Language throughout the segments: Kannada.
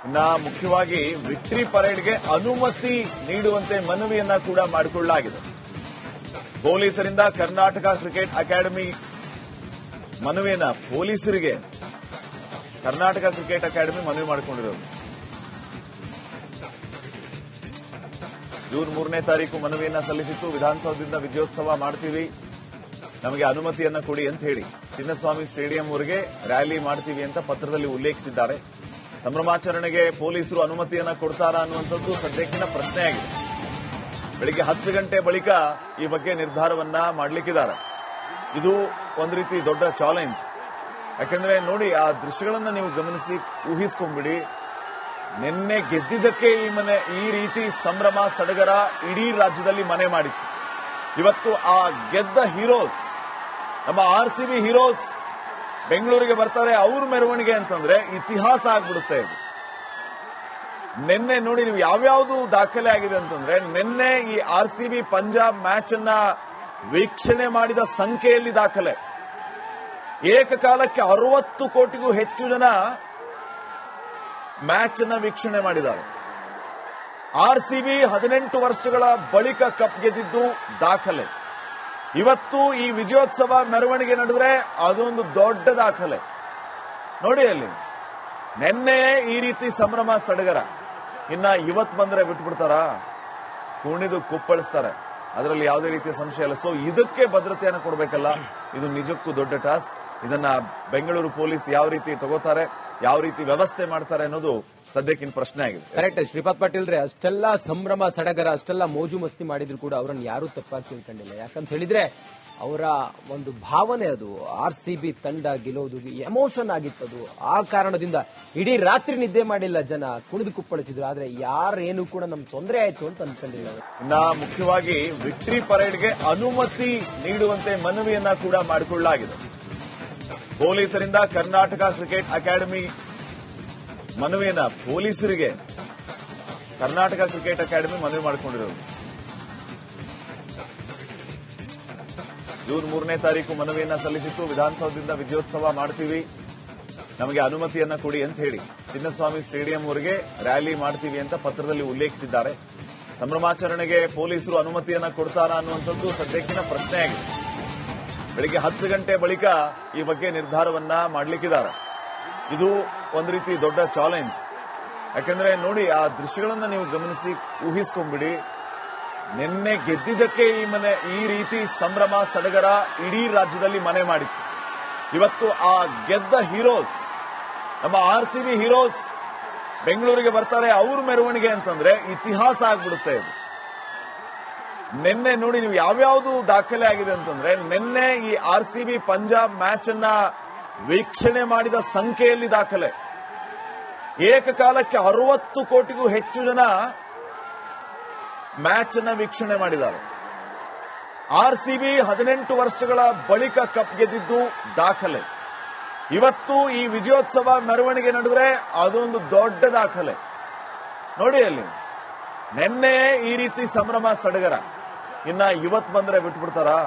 ಇನ್ನ ಮುಖ್ಯವಾಗಿ ವಿಕ್ಟರಿ ಪರೇಡ್ಗೆ ಅನುಮತಿ ನೀಡುವಂತೆ ಮನವಿಯನ್ನ ಕೂಡ ಮಾಡಿಕೊಳ್ಳಲಾಗಿದೆ. ಪೊಲೀಸರಿಂದ ಕರ್ನಾಟಕ ಕ್ರಿಕೆಟ್ ಅಕಾಡೆಮಿ ಮನವಿಯನ್ನ ಪೊಲೀಸರಿಗೆ ಕರ್ನಾಟಕ ಕ್ರಿಕೆಟ್ ಅಕಾಡೆಮಿ ಮನವಿ ಮಾಡಿಕೊಂಡಿರೋದು. ಜೂನ್ 3ನೇ ತಾರೀಕು ಮನವಿಯನ್ನ ಸಲ್ಲಿಸಿತ್ತು. ವಿಧಾನಸೌಧದಿಂದ ವಿಜಯೋತ್ಸವ ಮಾಡ್ತೀವಿ, ನಮಗೆ ಅನುಮತಿಯನ್ನ ಕೊಡಿ ಅಂತ ಹೇಳಿ ಚಿನ್ನಸ್ವಾಮಿ ಸ್ಟೇಡಿಯಂವರೆಗೆ ರ್ಯಾಲಿ ಮಾಡ್ತೀವಿ ಅಂತ ಪತ್ರದಲ್ಲಿ ಉಲ್ಲೇಖಿಸಿದ್ದಾರೆ. ಸಂಭ್ರಮಾಚರಣೆಗೆ ಪೊಲೀಸರು ಅನುಮತಿಯನ್ನ ಕೊಡ್ತಾರಾ ಅನ್ನುವಂಥದ್ದು ಸದ್ಯಕ್ಕಿನ ಪ್ರಶ್ನೆಯಾಗಿದೆ. ಬೆಳಿಗ್ಗೆ 10 ಗಂಟೆ ಬಳಿಕ ಈ ಬಗ್ಗೆ ನಿರ್ಧಾರವನ್ನ ಮಾಡಲಿಕ್ಕಿದ್ದಾರೆ. ಇದು ಒಂದು ರೀತಿ ದೊಡ್ಡ ಚಾಲೆಂಜ್. ಯಾಕಂದ್ರೆ ನೋಡಿ, ಆ ದೃಶ್ಯಗಳನ್ನ ನೀವು ಗಮನಿಸಿ ಊಹಿಸ್ಕೊಂಡ್ಬಿಡಿ. ನಿನ್ನೆ ಗೆದ್ದಿದ್ದಕ್ಕೆ ಈ ರೀತಿ ಸಂಭ್ರಮ ಸಡಗರ ಇಡೀ ರಾಜ್ಯದಲ್ಲಿ ಮನೆ ಮಾಡಿತ್ತು. ಇವತ್ತು ಆ ಗೆದ್ದ ಹೀರೋಸ್, ನಮ್ಮ RCB ಹೀರೋಸ್ ಬೆಂಗಳೂರಿಗೆ ಬರ್ತಾರೆ. ಅವ್ರ ಮೆರವಣಿಗೆ ಅಂತಂದ್ರೆ ಇತಿಹಾಸ ಆಗ್ಬಿಡುತ್ತೆ ಇದು. ನಿನ್ನೆ ನೋಡಿ, ನೀವು ಯಾವ್ಯಾವ್ದು ದಾಖಲೆ ಆಗಿದೆ ಅಂತಂದ್ರೆ, ನಿನ್ನೆ ಈ RCB ಪಂಜಾಬ್ ಮ್ಯಾಚ್ ಅನ್ನ ವೀಕ್ಷಣೆ ಮಾಡಿದ ಸಂಖ್ಯೆಯಲ್ಲಿ ದಾಖಲೆ. ಏಕಕಾಲಕ್ಕೆ 60 ಕೋಟಿಗೂ ಹೆಚ್ಚು ಜನ ಮ್ಯಾಚ್ ಅನ್ನ ವೀಕ್ಷಣೆ ಮಾಡಿದ್ದಾರೆ. RCB 18 ವರ್ಷಗಳ ಬಳಿಕ ಕಪ್ ಗೆದ್ದಿದ್ದು ದಾಖಲೆ. ಇವತ್ತು ಈ ವಿಜಯೋತ್ಸವ ಮೆರವಣಿಗೆ ನಡೆದ್ರೆ ಅದೊಂದು ದೊಡ್ಡ ದಾಖಲೆ. ನೋಡಿ, ಅಲ್ಲಿ ನಿನ್ನೆ ಈ ರೀತಿ ಸಂಭ್ರಮ ಸಡಗರ, ಇನ್ನ ಇವತ್ತು ಬಂದ್ರೆ ಬಿಟ್ಬಿಡ್ತಾರಾ? ಕುಣಿದು ಕುಪ್ಪಳಿಸ್ತಾರೆ, ಅದರಲ್ಲಿ ಯಾವುದೇ ರೀತಿಯ ಸಂಶಯ ಇಲ್ಲ. ಸೊ ಇದಕ್ಕೆ ಭದ್ರತೆಯನ್ನು ಕೊಡಬೇಕಲ್ಲ, ಇದು ನಿಜಕ್ಕೂ ದೊಡ್ಡ ಟಾಸ್ಕ್. ಇದನ್ನ ಬೆಂಗಳೂರು ಪೊಲೀಸ್ ಯಾವ ರೀತಿ ತಗೋತಾರೆ, ಯಾವ ರೀತಿ ವ್ಯವಸ್ಥೆ ಮಾಡ್ತಾರೆ ಅನ್ನೋದು ಸದ್ಯಕ್ಕಿನ ಪ್ರಶ್ನೆ ಆಗಿದೆ. ಕರೆಕ್ಟ್ ಶ್ರೀಪಾದ್ ಪಾಟೀಲ್ ರೇ, ಅಷ್ಟೆಲ್ಲ ಸಂಭ್ರಮ ಸಡಗರ, ಅಷ್ಟೆಲ್ಲ ಮೋಜು ಮಸ್ತಿ ಮಾಡಿದ್ರು ಕೂಡ ಅವರನ್ನು ಯಾರೂ ತಪ್ಪಾಗಿ ತಿಳ್ಕೊಂಡಿಲ್ಲ. ಯಾಕಂತ ಹೇಳಿದ್ರೆ ಅವರ ಒಂದು ಭಾವನೆ, ಅದು RCB ತಂಡ ಗೆಲ್ಲೋದು ಎಮೋಷನ್ ಆಗಿತ್ತದು. ಆ ಕಾರಣದಿಂದ ಇಡೀ ರಾತ್ರಿ ನಿದ್ದೆ ಮಾಡಿಲ್ಲ ಜನ, ಕುಣಿದು ಕುಪ್ಪಳಿಸಿದ್ರು. ಆದ್ರೆ ಯಾರೇನು ಕೂಡ ನಮ್ಗೆ ತೊಂದರೆ ಆಯ್ತು ಅಂತ ಅನ್ಕೊಂಡಿಲ್ಲ. ಇನ್ನ ಮುಖ್ಯವಾಗಿ ವಿಕ್ಟರಿ ಪರೇಡ್ಗೆ ಅನುಮತಿ ನೀಡುವಂತೆ ಮನವಿಯನ್ನ ಕೂಡ ಮಾಡಿಕೊಳ್ಳಲಾಗಿದೆ. ಪೊಲೀಸರಿಂದ ಕರ್ನಾಟಕ ಕ್ರಿಕೆಟ್ ಅಕಾಡೆಮಿ ಮನವಿಯನ್ನ ಪೊಲೀಸರಿಗೆ ಕರ್ನಾಟಕ ಕ್ರಿಕೆಟ್ ಅಕಾಡೆಮಿ ಮನವಿ ಮಾಡಿಕೊಂಡಿರೋದು. ಜೂನ್ 3ನೇ ತಾರೀಕು ಮನವಿಯನ್ನ ಸಲ್ಲಿಸಿತ್ತು. ವಿಧಾನಸೌಧದಿಂದ ವಿಜಯೋತ್ಸವ ಮಾಡ್ತೀವಿ, ನಮಗೆ ಅನುಮತಿಯನ್ನ ಕೊಡಿ ಅಂತ ಹೇಳಿ ಚಿನ್ನಸ್ವಾಮಿ ಸ್ಟೇಡಿಯಂವರೆಗೆ ರ್ಯಾಲಿ ಮಾಡ್ತೀವಿ ಅಂತ ಪತ್ರದಲ್ಲಿ ಉಲ್ಲೇಖಿಸಿದ್ದಾರೆ. ಸಂಭ್ರಮಾಚರಣೆಗೆ ಪೊಲೀಸರು ಅನುಮತಿಯನ್ನ ಕೊಡ್ತಾರಾ ಅನ್ನುವಂಥದ್ದು ಸದ್ಯಕ್ಕಿನ ಪ್ರಶ್ನೆಯಾಗಿದೆ. ಬೆಳಿಗ್ಗೆ 10 ಗಂಟೆ ಬಳಿಕ ಈ ಬಗ್ಗೆ ನಿರ್ಧಾರವನ್ನ ಮಾಡಲಿಕ್ಕಿದ್ದಾರೆ. ಇದು ಒಂದು ರೀತಿ ದೊಡ್ಡ ಚಾಲೆಂಜ್. ಯಾಕಂದ್ರೆ ನೋಡಿ, ಆ ದೃಶ್ಯಗಳನ್ನ ನೀವು ಗಮನಿಸಿ ಊಹಿಸ್ಕೊಂಡ್ಬಿಡಿ. ನಿನ್ನೆ ಗೆದ್ದಿದ್ದಕ್ಕೆ ಈ ರೀತಿ ಸಂಭ್ರಮ ಸಡಗರ ಇಡೀ ರಾಜ್ಯದಲ್ಲಿ ಮನೆ ಮಾಡಿತ್ತು. ಇವತ್ತು ಆ ಗೆದ್ದ ಹೀರೋಸ್, ನಮ್ಮ RCB ಹೀರೋಸ್ ಬೆಂಗಳೂರಿಗೆ ಬರ್ತಾರೆ. ಅವ್ರ ಮೆರವಣಿಗೆ ಅಂತಂದ್ರೆ ಇತಿಹಾಸ ಆಗ್ಬಿಡುತ್ತೆ ಇದು. ನಿನ್ನೆ ನೋಡಿ, ನೀವು ಯಾವ್ಯಾವ್ದು ದಾಖಲೆ ಆಗಿದೆ ಅಂತಂದ್ರೆ, ನಿನ್ನೆ ಈ RCB ಪಂಜಾಬ್ ಮ್ಯಾಚ್ ಅನ್ನ ವೀಕ್ಷಣೆ ಮಾಡಿದ ಸಂಖ್ಯೆಯಲ್ಲಿ ದಾಖಲೆ. ಏಕಕಾಲಕ್ಕೆ 60 ಕೋಟಿಗೂ ಹೆಚ್ಚು ಜನ ಮ್ಯಾಚ್ ಅನ್ನ ವೀಕ್ಷಣೆ ಮಾಡಿದ್ದಾರೆ. RCB 18 ವರ್ಷಗಳ ಬಳಿಕ ಕಪ್ ಗೆದ್ದಿದ್ದು ದಾಖಲೆ. ಇವತ್ತು ಈ ವಿಜಯೋತ್ಸವ ಮೆರವಣಿಗೆ ನಡೆದ್ರೆ ಅದೊಂದು ದೊಡ್ಡ ದಾಖಲೆ. ನೋಡಿ, ಅಲ್ಲಿ ನಿನ್ನೆ ಈ ರೀತಿ ಸಂಭ್ರಮ ಸಡಗರ, ಇನ್ನ ಇವತ್ತು ಬಂದ್ರೆ ಬಿಟ್ಬಿಡ್ತಾರಾ?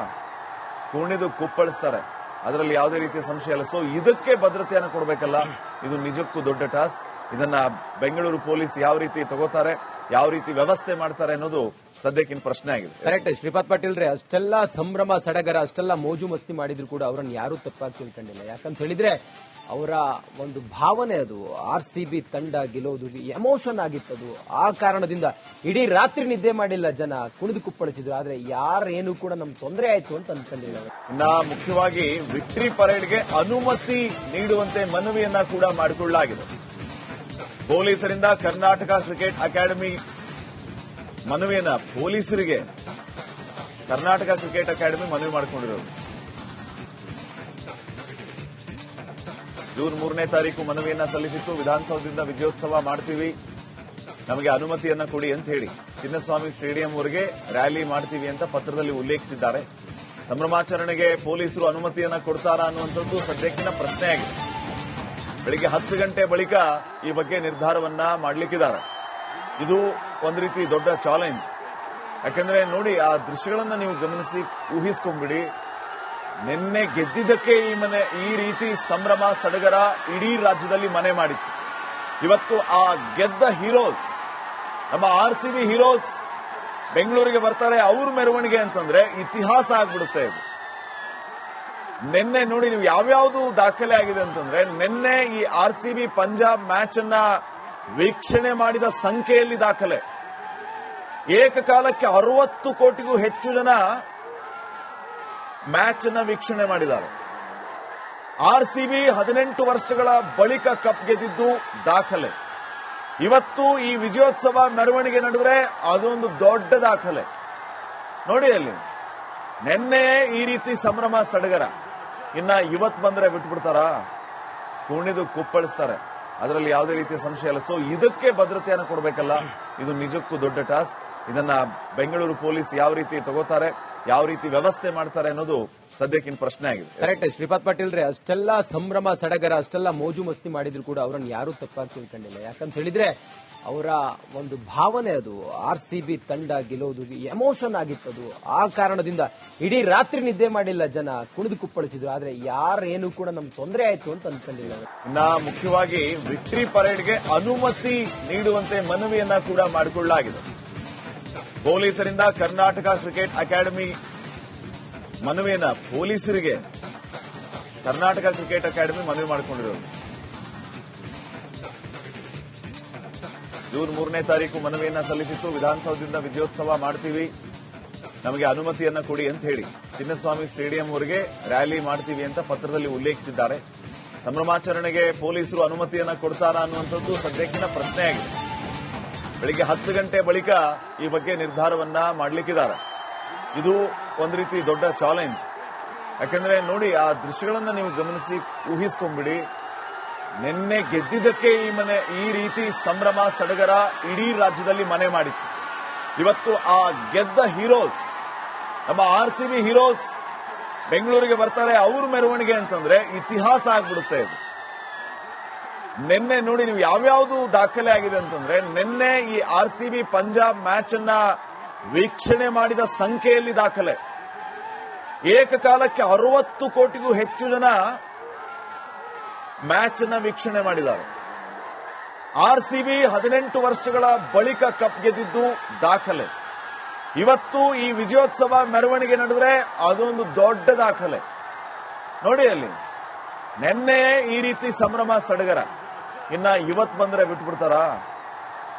ಕುಣಿದು ಕುಪ್ಪಳಿಸ್ತಾರೆ, ಅದರಲ್ಲಿ ಯಾವುದೇ ರೀತಿಯ ಸಂಶಯ ಇಲ್ಲ. ಸೊ ಇದಕ್ಕೆ ಭದ್ರತೆಯನ್ನು ಕೊಡಬೇಕಲ್ಲ, ಇದು ನಿಜಕ್ಕೂ ದೊಡ್ಡ ಟಾಸ್ಕ್. ಇದನ್ನ ಬೆಂಗಳೂರು ಪೊಲೀಸ್ ಯಾವ ರೀತಿ ತಗೋತಾರೆ, ಯಾವ ರೀತಿ ವ್ಯವಸ್ಥೆ ಮಾಡ್ತಾರೆ ಅನ್ನೋದು ಸದ್ಯಕ್ಕಿನ ಪ್ರಶ್ನೆ ಆಗಿದೆ. ಕರೆಕ್ಟ್ ಶ್ರೀಪಾದ್ ಪಾಟೀಲ್ ರೇ, ಅಷ್ಟೆಲ್ಲ ಸಂಭ್ರಮ ಸಡಗರ, ಅಷ್ಟೆಲ್ಲ ಮೋಜು ಮಸ್ತಿ ಮಾಡಿದ್ರು ಕೂಡ ಅವರನ್ನು ಯಾರೂ ತಪ್ಪಾಗಿ ತಿಳ್ಕೊಂಡಿಲ್ಲ. ಯಾಕಂತ ಹೇಳಿದ್ರೆ ಅವರ ಒಂದು ಭಾವನೆ, ಅದು RCB ತಂಡ ಗೆಲ್ಲೋದು ಎಮೋಷನ್ ಆಗಿತ್ತದು. ಆ ಕಾರಣದಿಂದ ಇಡೀ ರಾತ್ರಿ ನಿದ್ದೆ ಮಾಡಿಲ್ಲ ಜನ, ಕುಣಿದು ಕುಪ್ಪಳಿಸಿದ್ರು. ಆದ್ರೆ ಯಾರೇನು ಕೂಡ ನಮ್ಗೆ ತೊಂದರೆ ಆಯ್ತು ಅಂತ ಅನ್ಕೊಂಡಿಲ್ಲ. ಇನ್ನ ಮುಖ್ಯವಾಗಿ ವಿಕ್ಟರಿ ಪರೇಡ್ಗೆ ಅನುಮತಿ ನೀಡುವಂತೆ ಮನವಿಯನ್ನ ಕೂಡ ಮಾಡಿಕೊಳ್ಳಲಾಗಿದೆ. ಪೊಲೀಸರಿಂದ ಕರ್ನಾಟಕ ಕ್ರಿಕೆಟ್ ಅಕಾಡೆಮಿ ಮನವಿಯನ್ನ ಪೊಲೀಸರಿಗೆ ಕರ್ನಾಟಕ ಕ್ರಿಕೆಟ್ ಅಕಾಡೆಮಿ ಮನವಿ ಮಾಡಿಕೊಂಡಿರೋದು. ಜೂನ್ 3ನೇ ತಾರೀಕು ಮನವಿಯನ್ನ ಸಲ್ಲಿಸಿತ್ತು. ವಿಧಾನಸೌಧದಿಂದ ವಿಜಯೋತ್ಸವ ಮಾಡ್ತೀವಿ, ನಮಗೆ ಅನುಮತಿಯನ್ನ ಕೊಡಿ ಅಂತ ಹೇಳಿ ಚಿನ್ನಸ್ವಾಮಿ ಸ್ಟೇಡಿಯಂವರೆಗೆ ರ್ಯಾಲಿ ಮಾಡ್ತೀವಿ ಅಂತ ಪತ್ರದಲ್ಲಿ ಉಲ್ಲೇಖಿಸಿದ್ದಾರೆ. ಸಂಭ್ರಮಾಚರಣೆಗೆ ಪೊಲೀಸರು ಅನುಮತಿಯನ್ನ ಕೊಡ್ತಾರಾ ಅನ್ನುವಂಥದ್ದು ಸದ್ಯಕ್ಕಿನ ಪ್ರಶ್ನೆಯಾಗಿದೆ. ಬೆಳಿಗ್ಗೆ 10 ಗಂಟೆ ಬಳಿಕ ಈ ಬಗ್ಗೆ ನಿರ್ಧಾರವನ್ನ ಮಾಡಲಿಕ್ಕಿದ್ದಾರೆ. ಇದು ಒಂದು ರೀತಿ ದೊಡ್ಡ ಚಾಲೆಂಜ್. ಯಾಕಂದ್ರೆ ನೋಡಿ, ಆ ದೃಶ್ಯಗಳನ್ನ ನೀವು ಗಮನಿಸಿ ಊಹಿಸ್ಕೊಂಡ್ಬಿಡಿ. ನಿನ್ನೆ ಗೆದ್ದಿದ್ದಕ್ಕೆ ಈ ರೀತಿ ಸಂಭ್ರಮ ಸಡಗರ ಇಡೀ ರಾಜ್ಯದಲ್ಲಿ ಮನೆ ಮಾಡಿತ್ತು. ಇವತ್ತು ಆ ಗೆದ್ದ ಹೀರೋಸ್, ನಮ್ಮ RCB ಹೀರೋಸ್ ಬೆಂಗಳೂರಿಗೆ ಬರ್ತಾರೆ, ಅವ್ರ ಮೆರವಣಿಗೆ ಅಂತಂದ್ರೆ ಇತಿಹಾಸ ಆಗ್ಬಿಡುತ್ತೆ ಇದು. ನಿನ್ನೆ ನೋಡಿ ನೀವು ಯಾವ್ಯಾವ್ದು ದಾಖಲೆ ಆಗಿದೆ ಅಂತಂದ್ರೆ, ನಿನ್ನೆ ಈ RCB ಪಂಜಾಬ್ ಮ್ಯಾಚ್ ಅನ್ನ ವೀಕ್ಷಣೆ ಮಾಡಿದ ಸಂಖ್ಯೆಯಲ್ಲಿ ದಾಖಲೆ. ಏಕಕಾಲಕ್ಕೆ 60 ಕೋಟಿಗೂ ಹೆಚ್ಚು ಜನ ಮ್ಯಾಚ್ ಅನ್ನ ವೀಕ್ಷಣೆ ಮಾಡಿದ್ದಾರೆ. RCB 18 ವರ್ಷಗಳ ಬಳಿಕ ಕಪ್ ಗೆದ್ದಿದ್ದು ದಾಖಲೆ. ಇವತ್ತು ಈ ವಿಜಯೋತ್ಸವ ಮೆರವಣಿಗೆ ನಡೆದ್ರೆ ಅದೊಂದು ದೊಡ್ಡ ದಾಖಲೆ. ನೋಡಿ ಅಲ್ಲಿ ನಿನ್ನೆ ಈ ರೀತಿ ಸಂಭ್ರಮ ಸಡಗರ, ಇನ್ನ ಇವತ್ತು ಬಂದ್ರೆ ಬಿಟ್ಬಿಡ್ತಾರ? ಕುಣಿದು ಕುಪ್ಪಳಿಸ್ತಾರೆ, ಅದರಲ್ಲಿ ಯಾವುದೇ ರೀತಿಯ ಸಂಶಯ ಇಲ್ಲ. ಸೊ ಇದಕ್ಕೆ ಭದ್ರತೆಯನ್ನು ಕೊಡಬೇಕಲ್ಲ, ಇದು ನಿಜಕ್ಕೂ ದೊಡ್ಡ ಟಾಸ್ಕ್. ಇದನ್ನ ಬೆಂಗಳೂರು ಪೊಲೀಸ್ ಯಾವ ರೀತಿ ತಗೋತಾರೆ, ಯಾವ ರೀತಿ ವ್ಯವಸ್ಥೆ ಮಾಡ್ತಾರೆ ಅನ್ನೋದು ಸದ್ಯಕ್ಕಿನ ಪ್ರಶ್ನೆ ಆಗಿದೆ. ಕರೆಕ್ಟ್ ಶ್ರೀಪಾದ್ ಪಾಟೀಲ್ ರೇ, ಅಷ್ಟೆಲ್ಲ ಸಂಭ್ರಮ ಸಡಗರ, ಅಷ್ಟೆಲ್ಲ ಮೋಜು ಮಸ್ತಿ ಮಾಡಿದ್ರು ಕೂಡ ಅವರನ್ನು ಯಾರೂ ತಪ್ಪಾಗಿ ತಿಳ್ಕೊಂಡಿಲ್ಲ. ಯಾಕಂತ ಹೇಳಿದ್ರೆ ಅವರ ಒಂದು ಭಾವನೆ ಅದು. RCB ತಂಡ ಗೆಲ್ಲೋದು ಎಮೋಷನ್ ಆಗಿತ್ತದು. ಆ ಕಾರಣದಿಂದ ಇಡೀ ರಾತ್ರಿ ನಿದ್ದೆ ಮಾಡಿಲ್ಲ ಜನ, ಕುಣಿದು ಕುಪ್ಪಳಿಸಿದ್ರು. ಆದ್ರೆ ಯಾರೇನು ಕೂಡ ನಮ್ಗೆ ತೊಂದರೆ ಆಯ್ತು ಅಂತ ಅನ್ಕೊಂಡಿಲ್ಲ. ಇನ್ನ ಮುಖ್ಯವಾಗಿ ವಿಕ್ಟರಿ ಪರೇಡ್ಗೆ ಅನುಮತಿ ನೀಡುವಂತೆ ಮನವಿಯನ್ನ ಕೂಡ ಮಾಡಿಕೊಳ್ಳಲಾಗಿದೆ. ಪೊಲೀಸರಿಂದ ಕರ್ನಾಟಕ ಕ್ರಿಕೆಟ್ ಅಕಾಡೆಮಿ ಮನವಿಯನ್ನ, ಪೊಲೀಸರಿಗೆ ಕರ್ನಾಟಕ ಕ್ರಿಕೆಟ್ ಅಕಾಡೆಮಿ ಮನವಿ ಮಾಡಿಕೊಂಡಿರೋದು. ಜೂನ್ 3ನೇ ತಾರೀಕು ಮನವಿಯನ್ನ ಸಲ್ಲಿಸಿತ್ತು. ವಿಧಾನಸೌಧದಿಂದ ವಿಜಯೋತ್ಸವ ಮಾಡ್ತೀವಿ, ನಮಗೆ ಅನುಮತಿಯನ್ನ ಕೊಡಿ ಅಂತ ಹೇಳಿ ಚಿನ್ನಸ್ವಾಮಿ ಸ್ಟೇಡಿಯಂವರೆಗೆ ರ್ಯಾಲಿ ಮಾಡ್ತೀವಿ ಅಂತ ಪತ್ರದಲ್ಲಿ ಉಲ್ಲೇಖಿಸಿದ್ದಾರೆ. ಸಂಭ್ರಮಾಚರಣೆಗೆ ಪೊಲೀಸರು ಅನುಮತಿಯನ್ನ ಕೊಡ್ತಾರಾ ಅನ್ನುವಂಥದ್ದು ಸದ್ಯಕ್ಕಿನ ಪ್ರಶ್ನೆಯಾಗಿದೆ. ಬೆಳಿಗ್ಗೆ 10 ಗಂಟೆ ಬಳಿಕ ಈ ಬಗ್ಗೆ ನಿರ್ಧಾರವನ್ನ ಮಾಡಲಿಕ್ಕಿದ್ದಾರೆ. ಇದು ಒಂದು ರೀತಿ ದೊಡ್ಡ ಚಾಲೆಂಜ್. ಯಾಕಂದ್ರೆ ನೋಡಿ, ಆ ದೃಶ್ಯಗಳನ್ನ ನೀವು ಗಮನಿಸಿ ಊಹಿಸ್ಕೊಂಡ್ಬಿಡಿ. ನಿನ್ನೆ ಗೆದ್ದಿದ್ದಕ್ಕೆ ಈ ರೀತಿ ಸಂಭ್ರಮ ಸಡಗರ ಇಡೀ ರಾಜ್ಯದಲ್ಲಿ ಮನೆ ಮಾಡಿತ್ತು. ಇವತ್ತು ಆ ಗೆದ್ದ ಹೀರೋಸ್, ನಮ್ಮ RCB ಹೀರೋಸ್ ಬೆಂಗಳೂರಿಗೆ ಬರ್ತಾರೆ, ಅವ್ರ ಮೆರವಣಿಗೆ ಅಂತಂದ್ರೆ ಇತಿಹಾಸ ಆಗ್ಬಿಡುತ್ತೆ ಇದು. ನಿನ್ನೆ ನೋಡಿ ನೀವು ಯಾವ್ಯಾವ್ದು ದಾಖಲೆ ಆಗಿದೆ ಅಂತಂದ್ರೆ, ನಿನ್ನೆ ಈ RCB ಪಂಜಾಬ್ ಮ್ಯಾಚ್ ಅನ್ನ ವೀಕ್ಷಣೆ ಮಾಡಿದ ಸಂಖ್ಯೆಯಲ್ಲಿ ದಾಖಲೆ. ಏಕಕಾಲಕ್ಕೆ 60 ಕೋಟಿಗೂ ಹೆಚ್ಚು ಜನ ಮ್ಯಾಚ್ ಅನ್ನ ವೀಕ್ಷಣೆ ಮಾಡಿದ್ದಾರೆ. RCB 18 ವರ್ಷಗಳ ಬಳಿಕ ಕಪ್ ಗೆದ್ದಿದ್ದು ದಾಖಲೆ. ಇವತ್ತು ಈ ವಿಜಯೋತ್ಸವ ಮೆರವಣಿಗೆ ನಡೆದ್ರೆ ಅದೊಂದು ದೊಡ್ಡ ದಾಖಲೆ. ನೋಡಿ ಅಲ್ಲಿ ನಿನ್ನೆ ಈ ರೀತಿ ಸಂಭ್ರಮ ಸಡಗರ, ಇನ್ನ ಇವತ್ತು ಬಂದ್ರೆ ಬಿಟ್ಬಿಡ್ತಾರ?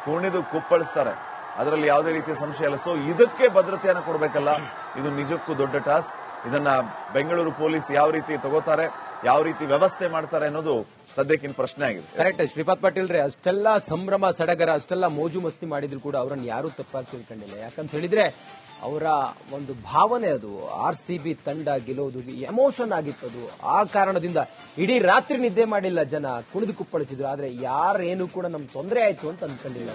ಕುಣಿದು ಕುಪ್ಪಳಿಸ್ತಾರೆ, ಅದರಲ್ಲಿ ಯಾವುದೇ ರೀತಿಯ ಸಂಶಯ ಇಲ್ಲ. ಸೊ ಇದಕ್ಕೆ ಭದ್ರತೆಯನ್ನು ಕೊಡಬೇಕಲ್ಲ, ಇದು ನಿಜಕ್ಕೂ ದೊಡ್ಡ ಟಾಸ್ಕ್. ಇದನ್ನ ಬೆಂಗಳೂರು ಪೊಲೀಸ್ ಯಾವ ರೀತಿ ತಗೋತಾರೆ, ಯಾವ ರೀತಿ ವ್ಯವಸ್ಥೆ ಮಾಡ್ತಾರೆ ಅನ್ನೋದು ಸದ್ಯಕ್ಕಿನ ಪ್ರಶ್ನೆ ಆಗಿದೆ. ಕರೆಕ್ಟ್ ಶ್ರೀಪಾದ್ ಪಾಟೀಲ್ ರೇ, ಅಷ್ಟೆಲ್ಲ ಸಂಭ್ರಮ ಸಡಗರ, ಅಷ್ಟೆಲ್ಲ ಮೋಜು ಮಸ್ತಿ ಮಾಡಿದ್ರು ಕೂಡ ಅವರನ್ನು ಯಾರೂ ತಪ್ಪಾಗಿ ತಿಳ್ಕೊಂಡಿಲ್ಲ. ಯಾಕಂತ ಹೇಳಿದ್ರೆ ಅವರ ಒಂದು ಭಾವನೆ ಅದು. RCB ತಂಡ ಗೆಲ್ಲೋದು ಎಮೋಷನ್ ಆಗಿತ್ತದು. ಆ ಕಾರಣದಿಂದ ಇಡೀ ರಾತ್ರಿ ನಿದ್ದೆ ಮಾಡಿಲ್ಲ ಜನ, ಕುಣಿದು ಕುಪ್ಪಳಿಸಿದ್ರು. ಆದ್ರೆ ಯಾರೇನು ಕೂಡ ನಮ್ಗೆ ತೊಂದರೆ ಆಯ್ತು ಅಂತ ಅನ್ಕೊಂಡಿಲ್ಲ.